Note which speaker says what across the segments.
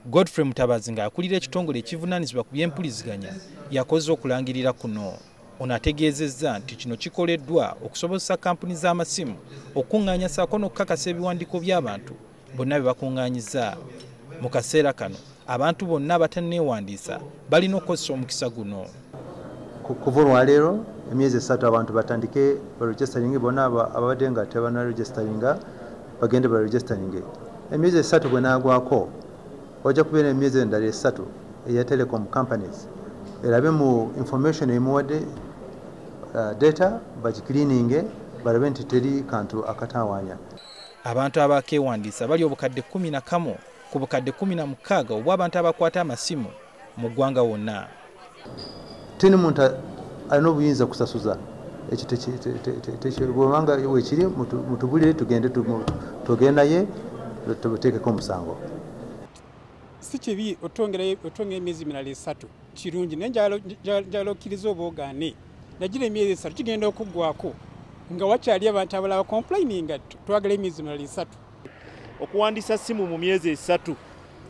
Speaker 1: Godfrey Mutabazi ng'akulira ekitongole ekivunaanyizibwa ku by'empuliziganya yakoze okulangirira kuno. Ono ategeezezza nti kino kikoleddwa okusobozesa kampuni z'amasimu okuŋŋaanya ssaako n'okukakasa ebiwandiiko by'abantu bonna be bakuŋŋaanyiza. Mu kaseera kano abantu bonna abatanneewandiisa balina okukozesa omukisa guno.
Speaker 2: Kuva olwaleero emyezi 3 abantu batandike baregisteringe, bonna ababadde nga tebannaregisteringa bagende baregisteringe. Emyezi 3 bwe naagwako wajja kubeera emyezi endala 3 eya telecom companies erabe mu information emuwadde data bagicleaninge balabe nti teri kantu akatawaanya.
Speaker 1: Abantu abakeewandiisa bali obukadde 11 ku bukadde 16 obw'abantu abakwata amasimu mu ggwanga wonna.
Speaker 2: Tini muntu alina obuyinza kusasuza ekyo bwobanga wekiri mutubulire tugende tugendaye tuteekeko omusango.
Speaker 3: Si kibi otongera emyezi 3 kirungi naye njagala okkiriza oba ogaane nagira emyezi 3 kigenda okuggwako nga wakyali abantu abalala complaininga twagala emyezi 3.
Speaker 4: Okuwandiisa simu mu myezi 3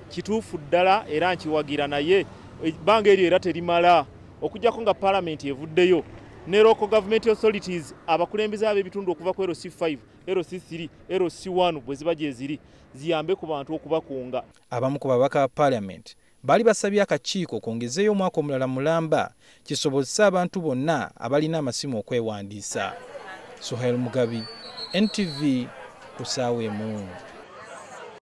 Speaker 4: kituufu ddala era nkiwagira, naye ebbanga eryo era terimala okujjako nga paalamenti evuddeyo ne local government authorities abakulembeze ab'ebitundu okuva ku LC5, LC3, LC1 bwe ziba gye ziri ziyambe ku bantu okubakunga.
Speaker 1: Abamu ku babaka ba paalamenti baali basabye akakiiko kwongezeeyo omwaka omulala mulamba kisobozese abantu bonna abalina amasimu okwewandiisa. Suhail Mugabi, NTV, ku ssaawa emu.